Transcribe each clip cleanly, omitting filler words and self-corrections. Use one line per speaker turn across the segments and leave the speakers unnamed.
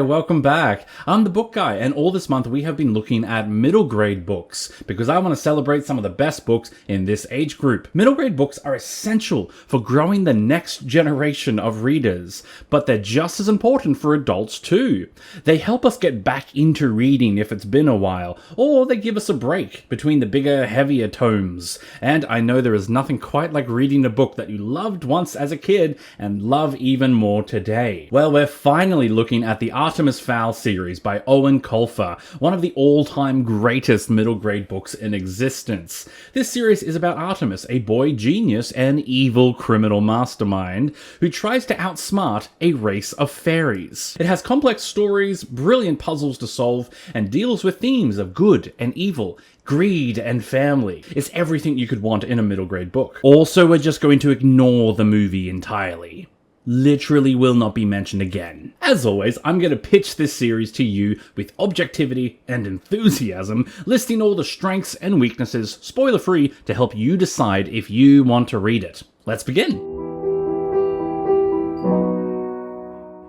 welcome back. I'm the Book Guy, and all this month we have been looking at middle grade books because I want to celebrate some of the best books in this age group. Middle grade books are essential for growing the next generation of readers, but they're just as important for adults too. They help us get back into reading if it's been a while, or they give us a break between the bigger, heavier tomes. And I know there is nothing quite like reading a book that you loved once as a kid and love even more today. Well, we're finally looking at the Artemis Fowl series by Eoin Colfer, one of the all-time greatest middle grade books in existence. This series is about Artemis, a boy genius and evil criminal mastermind who tries to outsmart a race of fairies. It has complex stories, brilliant puzzles to solve, and deals with themes of good and evil, greed and family. It's everything you could want in a middle grade book. Also, we're just going to ignore the movie entirely. Literally will not be mentioned again. As always, I'm going to pitch this series to you with objectivity and enthusiasm, listing all the strengths and weaknesses, spoiler free, to help you decide if you want to read it. Let's begin.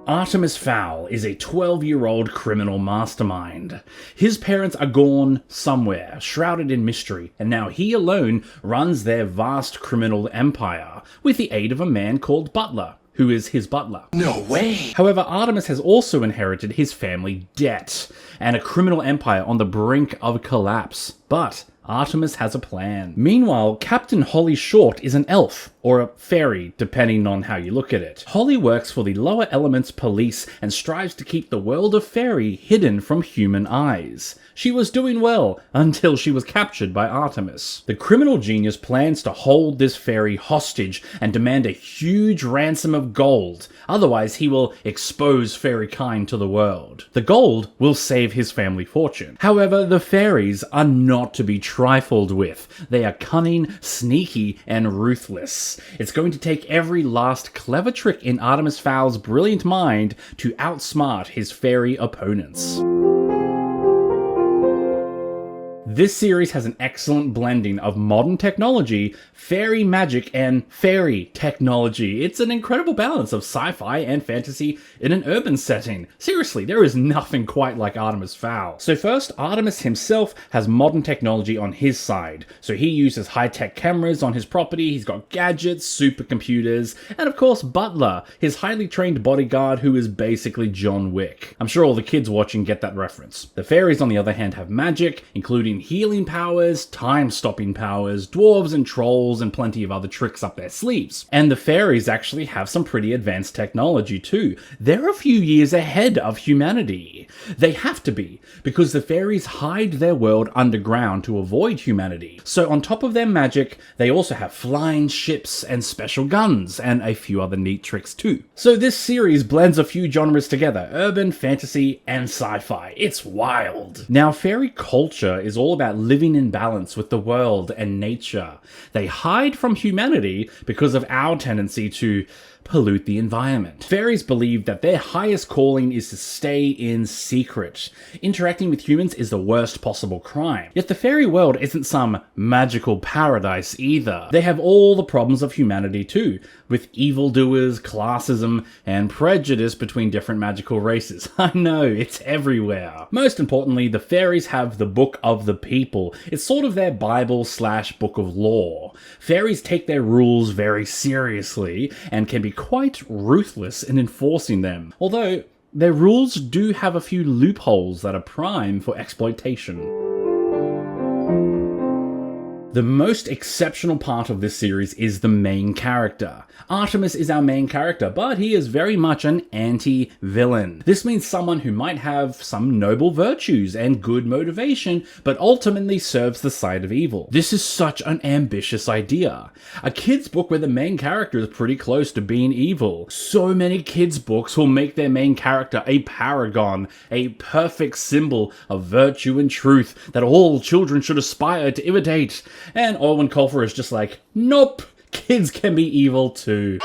Artemis Fowl is a 12-year-old criminal mastermind. His parents are gone somewhere, shrouded in mystery, and now he alone runs their vast criminal empire, with the aid of a man called Butler, who is his butler. No way! However, Artemis has also inherited his family debt, and a criminal empire on the brink of collapse. But Artemis has a plan. Meanwhile, Captain Holly Short is an elf, or a fairy, depending on how you look at it. Holly works for the lower elements police and strives to keep the world of fairy hidden from human eyes. She was doing well until she was captured by Artemis. The criminal genius plans to hold this fairy hostage and demand a huge ransom of gold, otherwise he will expose fairy kind to the world. The gold will save his family fortune. However, the fairies are not to be trifled with. They are cunning, sneaky, and ruthless. It's going to take every last clever trick in Artemis Fowl's brilliant mind to outsmart his fairy opponents. This series has an excellent blending of modern technology, fairy magic, and fairy technology. It's an incredible balance of sci-fi and fantasy in an urban setting. Seriously, there is nothing quite like Artemis Fowl. So first, Artemis himself has modern technology on his side. So he uses high-tech cameras on his property, he's got gadgets, supercomputers, and of course Butler, his highly trained bodyguard who is basically John Wick. I'm sure all the kids watching get that reference. The fairies, on the other hand, have magic, including healing powers, time-stopping powers, dwarves and trolls, and plenty of other tricks up their sleeves. And the fairies actually have some pretty advanced technology too. They're a few years ahead of humanity. They have to be, because the fairies hide their world underground to avoid humanity. So on top of their magic, they also have flying ships and special guns, and a few other neat tricks too. So this series blends a few genres together, urban, fantasy, and sci-fi. It's wild. Now, fairy culture is all about living in balance with the world and nature. They hide from humanity because of our tendency to pollute the environment. Fairies believe that their highest calling is to stay in secret. Interacting with humans is the worst possible crime. Yet the fairy world isn't some magical paradise either. They have all the problems of humanity too, with evildoers, classism, and prejudice between different magical races. I know, it's everywhere. Most importantly, the fairies have the Book of the People. It's sort of their Bible/book of law. Fairies take their rules very seriously and can be quite ruthless in enforcing them, although their rules do have a few loopholes that are prime for exploitation. The most exceptional part of this series is the main character. Artemis is our main character, but he is very much an anti-villain. This means someone who might have some noble virtues and good motivation, but ultimately serves the side of evil. This is such an ambitious idea. A kid's book where the main character is pretty close to being evil. So many kids' books will make their main character a paragon, a perfect symbol of virtue and truth that all children should aspire to imitate. And Eoin Colfer is just like, nope, kids can be evil too.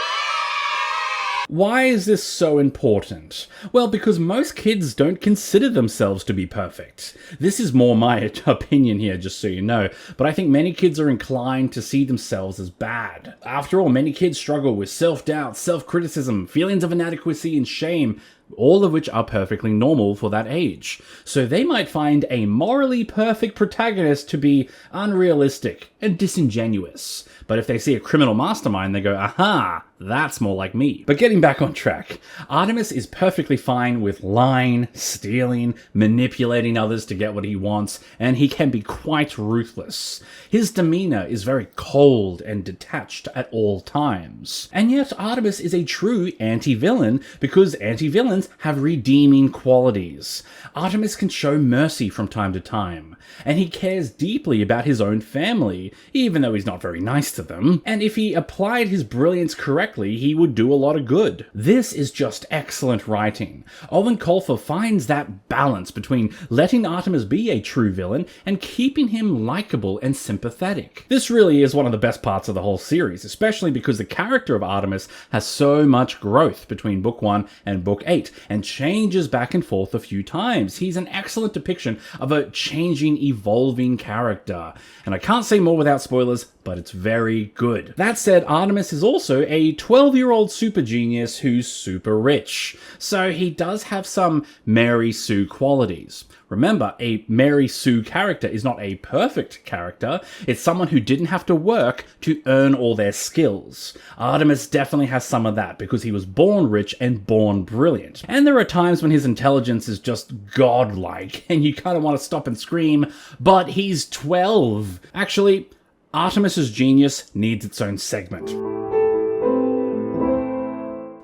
Why is this so important? Well, because most kids don't consider themselves to be perfect. This is more my opinion here, just so you know, but I think many kids are inclined to see themselves as bad. After all, many kids struggle with self-doubt, self-criticism, feelings of inadequacy and shame. all of which are perfectly normal for that age. So they might find a morally perfect protagonist to be unrealistic and disingenuous. But if they see a criminal mastermind, they go, aha, that's more like me. But getting back on track, Artemis is perfectly fine with lying, stealing, manipulating others to get what he wants, and he can be quite ruthless. His demeanor is very cold and detached at all times. And yet Artemis is a true anti-villain because anti-villains have redeeming qualities. Artemis can show mercy from time to time, and he cares deeply about his own family, even though he's not very nice to them. And if he applied his brilliance correctly, he would do a lot of good. This is just excellent writing. Eoin Colfer finds that balance between letting Artemis be a true villain and keeping him likable and sympathetic. This really is one of the best parts of the whole series, especially because the character of Artemis has so much growth between book 1 and book 8, and changes back and forth a few times. He's an excellent depiction of a changing, evolving character. And I can't say more without spoilers, but it's very good. That said, Artemis is also a 12-year-old super genius who's super rich. So he does have some Mary Sue qualities. Remember, a Mary Sue character is not a perfect character. It's someone who didn't have to work to earn all their skills. Artemis definitely has some of that because he was born rich and born brilliant. And there are times when his intelligence is just godlike and you kind of want to stop and scream, but he's 12. Actually, Artemis's genius needs its own segment.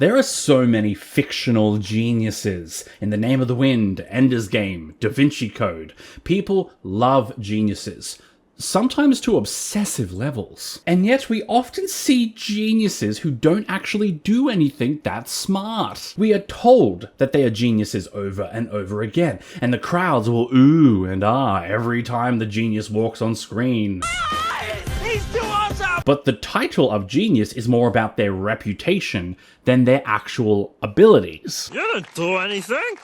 There are so many fictional geniuses. In the Name of the Wind, Ender's Game, Da Vinci Code. People love geniuses, sometimes to obsessive levels. And yet we often see geniuses who don't actually do anything that smart. We are told that they are geniuses over and over again, and the crowds will ooh and ah every time the genius walks on screen. He's too awesome! But the title of genius is more about their reputation than their actual abilities.
You didn't do anything!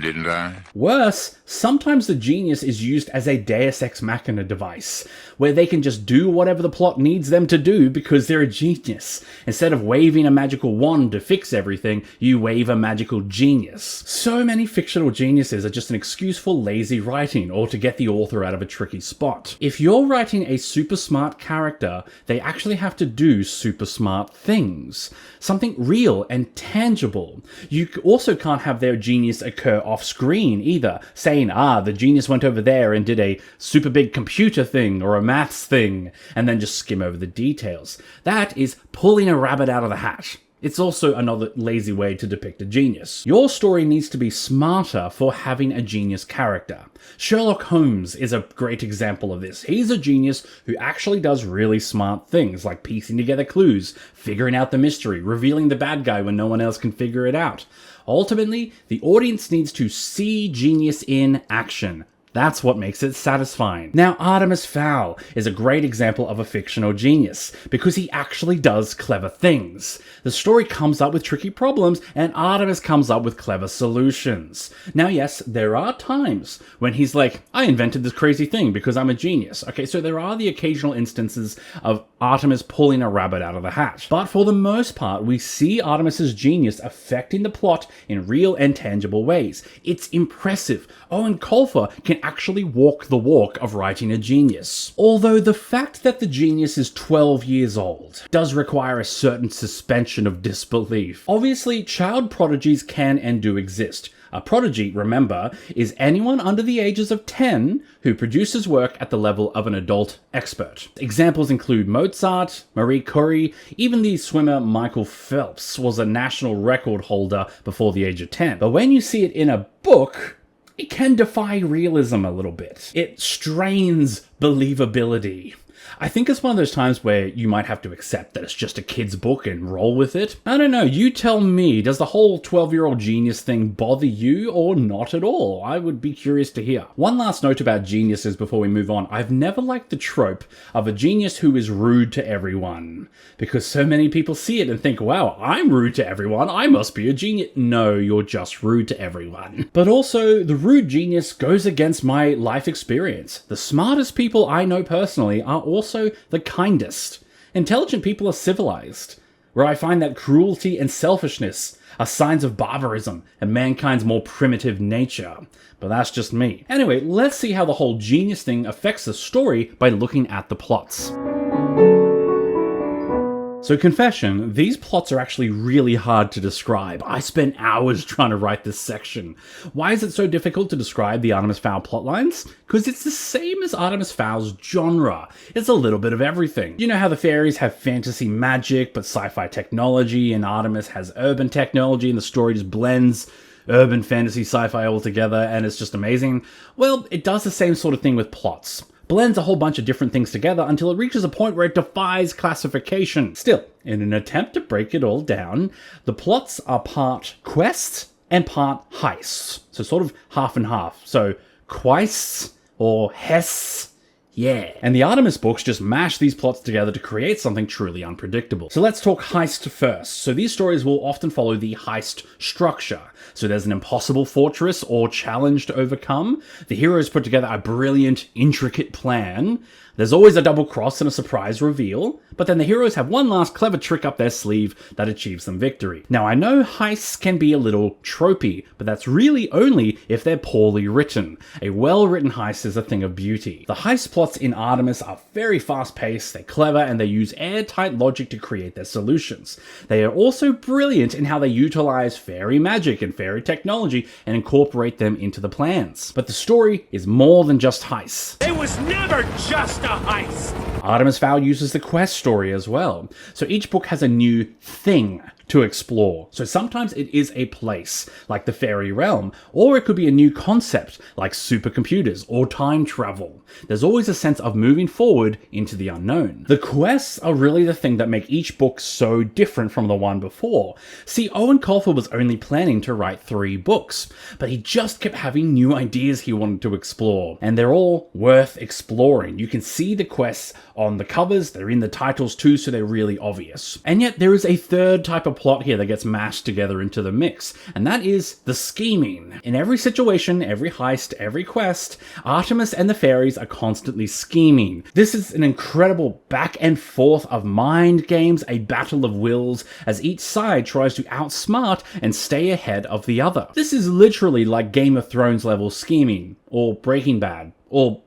Didn't I?
Worse, sometimes the genius is used as a Deus Ex Machina device, where they can just do whatever the plot needs them to do because they're a genius. Instead of waving a magical wand to fix everything, you wave a magical genius. So many fictional geniuses are just an excuse for lazy writing or to get the author out of a tricky spot. If you're writing a super smart character, they actually have to do super smart things. Something real and tangible. You also can't have their genius occur off screen either, saying, the genius went over there and did a super big computer thing or a maths thing, and then just skim over the details. That is pulling a rabbit out of the hat. It's also another lazy way to depict a genius. Your story needs to be smarter for having a genius character. Sherlock Holmes is a great example of this. He's a genius who actually does really smart things, like piecing together clues, figuring out the mystery, revealing the bad guy when no one else can figure it out. Ultimately, the audience needs to see genius in action. That's what makes it satisfying. Now, Artemis Fowl is a great example of a fictional genius, because he actually does clever things. The story comes up with tricky problems, and Artemis comes up with clever solutions. Now, yes, there are times when he's like, I invented this crazy thing because I'm a genius. Okay, so there are the occasional instances of Artemis pulling a rabbit out of the hat. But for the most part, we see Artemis's genius affecting the plot in real and tangible ways. It's impressive. Eoin Colfer can actually walk the walk of writing a genius. Although the fact that the genius is 12 years old does require a certain suspension of disbelief. Obviously, child prodigies can and do exist. A prodigy, remember, is anyone under the ages of 10 who produces work at the level of an adult expert. Examples include Mozart, Marie Curie, even the swimmer Michael Phelps was a national record holder before the age of 10. But when you see it in a book, it can defy realism a little bit. It strains believability. I think it's one of those times where you might have to accept that it's just a kid's book and roll with it. I don't know, you tell me, does the whole 12-year-old genius thing bother you or not at all? I would be curious to hear. One last note about geniuses before we move on. I've never liked the trope of a genius who is rude to everyone, because so many people see it and think, wow, I'm rude to everyone, I must be a genius. No, you're just rude to everyone. But also, the rude genius goes against my life experience. The smartest people I know personally are also the kindest. Intelligent people are civilized. where I find that cruelty and selfishness are signs of barbarism and mankind's more primitive nature. But that's just me. Anyway, let's see how the whole genius thing affects the story by looking at the plots. So confession, these plots are actually really hard to describe. I spent hours trying to write this section. Why is it so difficult to describe the Artemis Fowl plotlines? Because it's the same as Artemis Fowl's genre. It's a little bit of everything. You know how the fairies have fantasy magic but sci-fi technology, and Artemis has urban technology, and the story just blends urban fantasy sci-fi all together, and it's just amazing? Well, it does the same sort of thing with plots. Blends a whole bunch of different things together until it reaches a point where it defies classification. Still, in an attempt to break it all down, the plots are part quest and part heists. So sort of half and half. So quests or heists. Yeah. And the Artemis books just mash these plots together to create something truly unpredictable. So let's talk heist first. So these stories will often follow the heist structure. So there's an impossible fortress or challenge to overcome. The heroes put together a brilliant, intricate plan. There's always a double cross and a surprise reveal, but then the heroes have one last clever trick up their sleeve that achieves them victory. Now I know heists can be a little tropey, but that's really only if they're poorly written. A well-written heist is a thing of beauty. The heist plots in Artemis are very fast-paced, they're clever, and they use airtight logic to create their solutions. They are also brilliant in how they utilize fairy magic and fairy technology and incorporate them into the plans. But the story is more than just heists.
It was never just a heist!
Artemis Fowl uses the quest story as well. So each book has a new thing to explore. So sometimes it is a place, like the fairy realm, or it could be a new concept, like supercomputers or time travel. There's always a sense of moving forward into the unknown. The quests are really the thing that make each book so different from the one before. See, Eoin Colfer was only planning to write 3 books, but he just kept having new ideas he wanted to explore, and they're all worth exploring. You can see the quests on the covers, they're in the titles too, so they're really obvious. And yet there is a third type of plot here that gets mashed together into the mix, and that is the scheming. In every situation, every heist, every quest, Artemis and the fairies are constantly scheming. This is an incredible back and forth of mind games, a battle of wills, as each side tries to outsmart and stay ahead of the other. This is literally like Game of Thrones level scheming, or Breaking Bad, or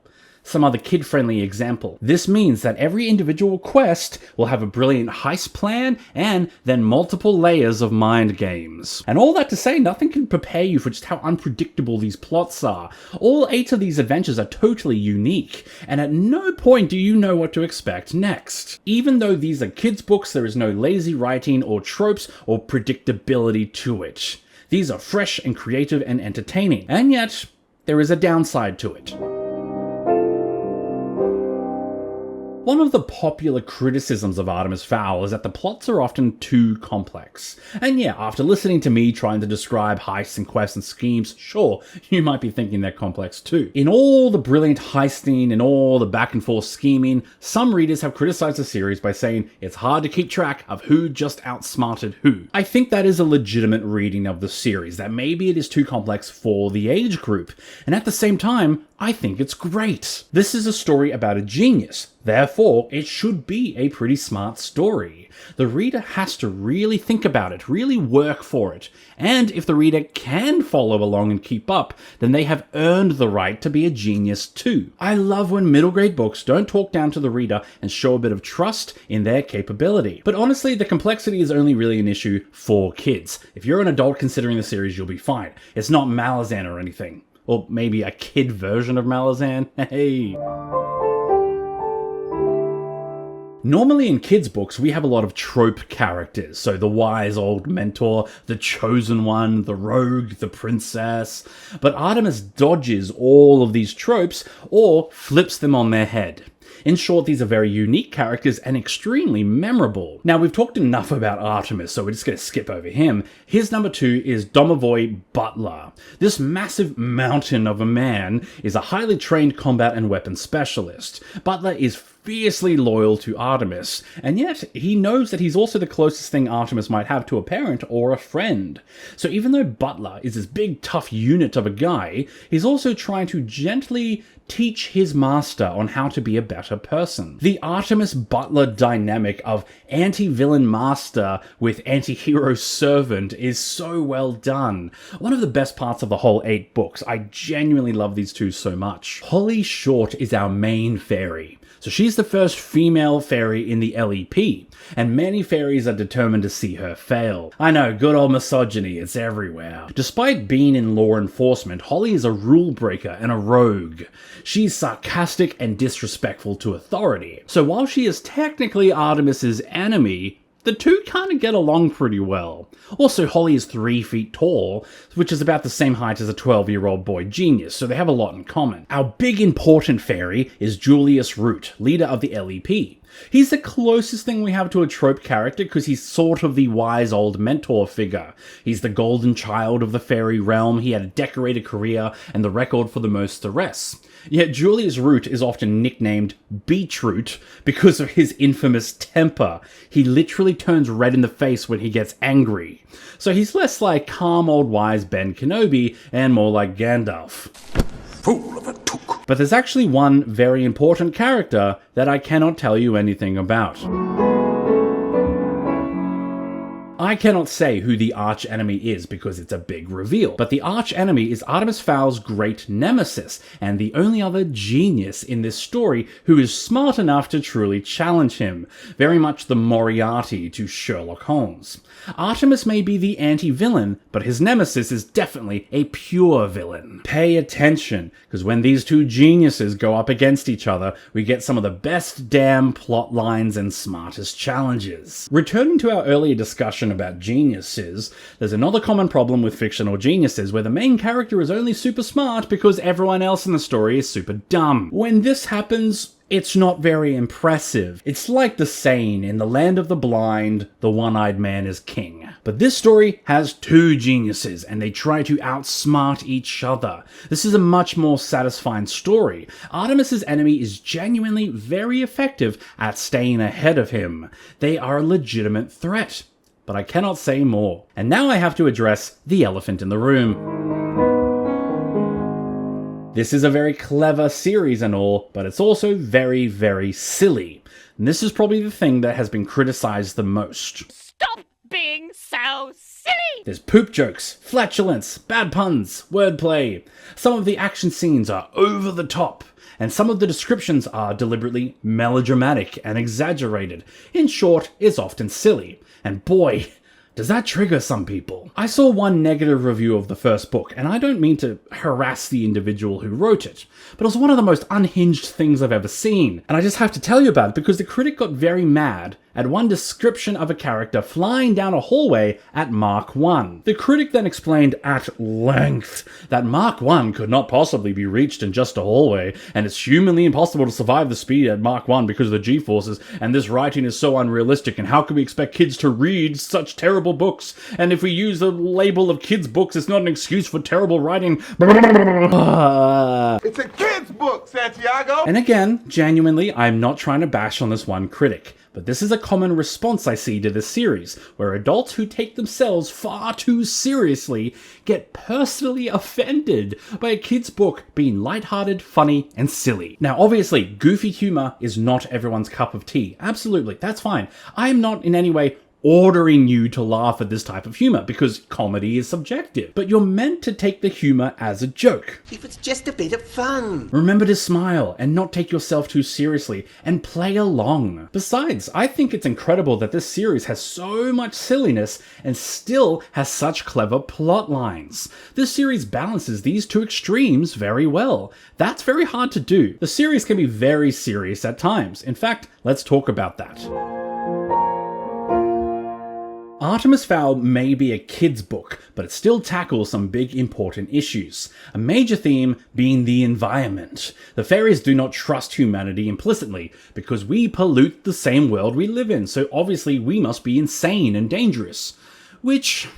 some other kid-friendly example. This means that every individual quest will have a brilliant heist plan and then multiple layers of mind games. And all that to say, nothing can prepare you for just how unpredictable these plots are. All 8 of these adventures are totally unique, and at no point do you know what to expect next. Even though these are kids' books, there is no lazy writing or tropes or predictability to it. These are fresh and creative and entertaining, and yet there is a downside to it. One of the popular criticisms of Artemis Fowl is that the plots are often too complex. And yeah, after listening to me trying to describe heists and quests and schemes, sure, you might be thinking they're complex too. In all the brilliant heisting and all the back and forth scheming, some readers have criticized the series by saying it's hard to keep track of who just outsmarted who. I think that is a legitimate reading of the series, that maybe it is too complex for the age group. And at the same time, I think it's great. This is a story about a genius. Therefore, it should be a pretty smart story. The reader has to really think about it, really work for it. And if the reader can follow along and keep up, then they have earned the right to be a genius too. I love when middle grade books don't talk down to the reader and show a bit of trust in their capability. But honestly, the complexity is only really an issue for kids. If you're an adult considering the series, you'll be fine. It's not Malazan or anything. Or maybe a kid version of Malazan. Hey. Normally in kids' books, we have a lot of trope characters. So the wise old mentor, the chosen one, the rogue, the princess. But Artemis dodges all of these tropes or flips them on their head. In short, these are very unique characters and extremely memorable. Now, we've talked enough about Artemis, so we're just going to skip over him. His number 2 is Domovoy Butler. This massive mountain of a man is a highly trained combat and weapons specialist. Butler is fiercely loyal to Artemis, and yet he knows that he's also the closest thing Artemis might have to a parent or a friend. So even though Butler is this big tough unit of a guy, he's also trying to gently teach his master on how to be a better person. The Artemis-Butler dynamic of anti-villain master with anti-hero servant is so well done. One of the best parts of the whole 8 books. I genuinely love these two so much. Holly Short is our main fairy. So she's the first female fairy in the LEP, and many fairies are determined to see her fail. I know, good old misogyny, it's everywhere. Despite being in law enforcement, Holly is a rule breaker and a rogue. She's sarcastic and disrespectful to authority. So while she is technically Artemis's enemy, the two kind of get along pretty well. Also, Holly is 3 feet tall, which is about the same height as a 12-year-old boy genius, so they have a lot in common. Our big important fairy is Julius Root, leader of the LEP. He's the closest thing we have to a trope character because he's sort of the wise old mentor figure. He's the golden child of the fairy realm, he had a decorated career and the record for the most arrests. Yet Julius Root is often nicknamed Beetroot because of his infamous temper. He literally turns red in the face when he gets angry. So he's less like calm old wise Ben Kenobi and more like Gandalf.
Fool of a took.
But there's actually one very important character that I cannot tell you anything about. I cannot say who the arch-enemy is because it's a big reveal, but the arch-enemy is Artemis Fowl's great nemesis, and the only other genius in this story who is smart enough to truly challenge him, very much the Moriarty to Sherlock Holmes. Artemis may be the anti-villain, but his nemesis is definitely a pure villain. Pay attention, because when these two geniuses go up against each other, we get some of the best damn plot lines and smartest challenges. Returning to our earlier discussion about geniuses, there's another common problem with fictional geniuses where the main character is only super smart because everyone else in the story is super dumb. When this happens, it's not very impressive. It's like the saying, in the land of the blind, the one-eyed man is king. But this story has 2 geniuses, and they try to outsmart each other. This is a much more satisfying story. Artemis's enemy is genuinely very effective at staying ahead of him. They are a legitimate threat. But I cannot say more. And now I have to address the elephant in the room. This is a very clever series and all, but it's also very, very silly. And this is probably the thing that has been criticized the most.
Stop being so silly!
There's poop jokes, flatulence, bad puns, wordplay. Some of the action scenes are over the top, and some of the descriptions are deliberately melodramatic and exaggerated. In short, it's often silly. And boy, does that trigger some people. I saw one negative review of the first book, and I don't mean to harass the individual who wrote it, but it was one of the most unhinged things I've ever seen. And I just have to tell you about it because the critic got very mad at one description of a character flying down a hallway at Mach 1. The critic then explained at length that Mach 1 could not possibly be reached in just a hallway, and it's humanly impossible to survive the speed at Mach 1 because of the G-forces, and this writing is so unrealistic, and how can we expect kids to read such terrible books? And if we use the label of kids' books, it's not an excuse for terrible writing.
It's a kid's book, Santiago!
And again, genuinely, I'm not trying to bash on this one critic. But this is a common response I see to this series, where adults who take themselves far too seriously get personally offended by a kid's book being lighthearted, funny, and silly. Now obviously, goofy humor is not everyone's cup of tea. Absolutely, that's fine. I am not in any way ordering you to laugh at this type of humor, because comedy is subjective. But you're meant to take the humor as a joke.
If it's just a bit of fun.
Remember to smile and not take yourself too seriously and play along. Besides, I think it's incredible that this series has so much silliness and still has such clever plot lines. This series balances these two extremes very well. That's very hard to do. The series can be very serious at times. In fact, let's talk about that. Artemis Fowl may be a kid's book, but it still tackles some big important issues. A major theme being the environment. The fairies do not trust humanity implicitly, because we pollute the same world we live in, so obviously we must be insane and dangerous. Which,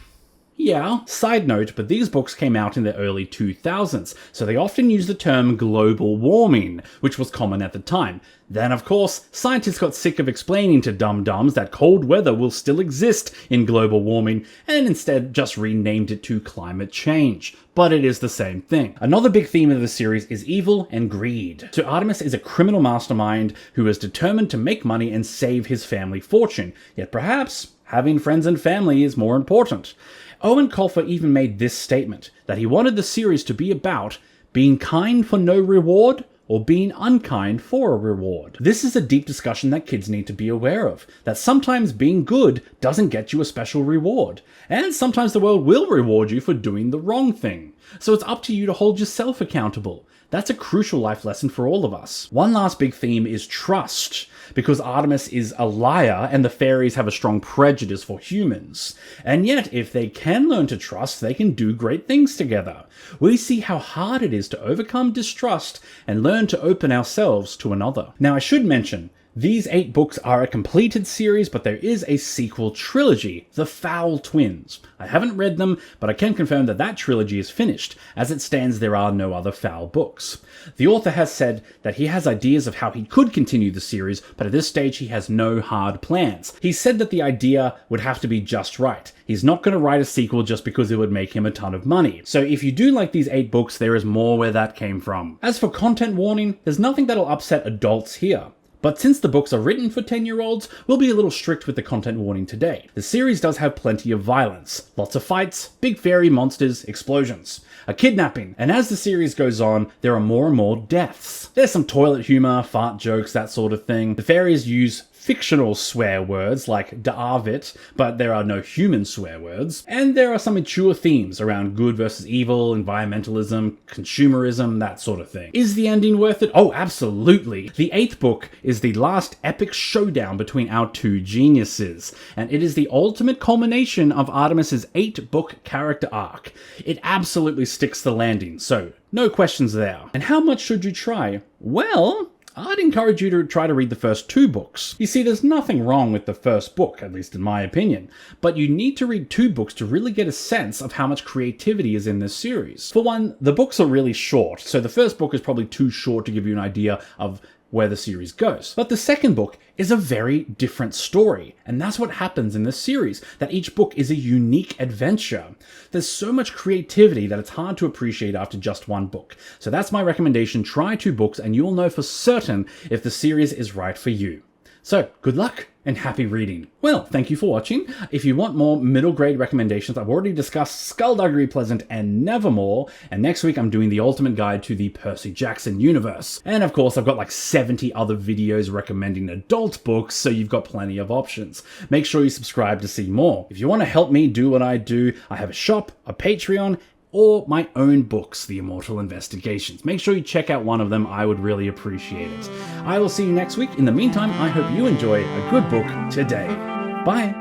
Yeah, side note, but these books came out in the early 2000s, so they often use the term global warming, which was common at the time. Then, of course, scientists got sick of explaining to dum-dums that cold weather will still exist in global warming, and instead just renamed it to climate change. But it is the same thing. Another big theme of the series is evil and greed. So Artemis is a criminal mastermind who is determined to make money and save his family fortune, yet perhaps having friends and family is more important. Eoin Colfer even made this statement, that he wanted the series to be about being kind for no reward, or being unkind for a reward. This is a deep discussion that kids need to be aware of, that sometimes being good doesn't get you a special reward, and sometimes the world will reward you for doing the wrong thing. So it's up to you to hold yourself accountable. That's a crucial life lesson for all of us. One last big theme is trust, because Artemis is a liar and the fairies have a strong prejudice for humans. And yet, if they can learn to trust, they can do great things together. We see how hard it is to overcome distrust and learn to open ourselves to another. Now, I should mention, these 8 books are a completed series, but there is a sequel trilogy, The Fowl Twins. I haven't read them, but I can confirm that that trilogy is finished. As it stands, there are no other Fowl books. The author has said that he has ideas of how he could continue the series, but at this stage he has no hard plans. He said that the idea would have to be just right. He's not going to write a sequel just because it would make him a ton of money. So if you do like these 8 books, there is more where that came from. As for content warning, there's nothing that'll upset adults here. But since the books are written for 10-year-olds, we'll be a little strict with the content warning today. The series does have plenty of violence, lots of fights, big fairy monsters, explosions, a kidnapping, and as the series goes on, there are more and more deaths. There's some toilet humor, fart jokes, that sort of thing. The fairies use fictional swear words like Da'avit, but there are no human swear words. And there are some mature themes around good versus evil, environmentalism, consumerism, that sort of thing. Is the ending worth it? Oh, absolutely. The 8th book is the last epic showdown between our 2 geniuses, and it is the ultimate culmination of Artemis's 8-book character arc. It absolutely sticks the landing, so no questions there. And how much should you try? Well, I'd encourage you to try to read the first 2 books. You see, there's nothing wrong with the first book, at least in my opinion, but you need to read 2 books to really get a sense of how much creativity is in this series. For one, the books are really short, so the first book is probably too short to give you an idea of where the series goes. But the second book is a very different story, and that's what happens in this series, that each book is a unique adventure. There's so much creativity that it's hard to appreciate after just one book. So that's my recommendation, try 2 books and you'll know for certain if the series is right for you. So, good luck and happy reading. Well, thank you for watching. If you want more middle grade recommendations, I've already discussed Skullduggery Pleasant and Nevermore, and next week I'm doing the ultimate guide to the Percy Jackson universe. And of course, I've got like 70 other videos recommending adult books, so you've got plenty of options. Make sure you subscribe to see more. If you want to help me do what I do, I have a shop, a Patreon, or my own books, The Immortal Investigations. Make sure you check out one of them, I would really appreciate it. I will see you next week. In the meantime, I hope you enjoy a good book today. Bye!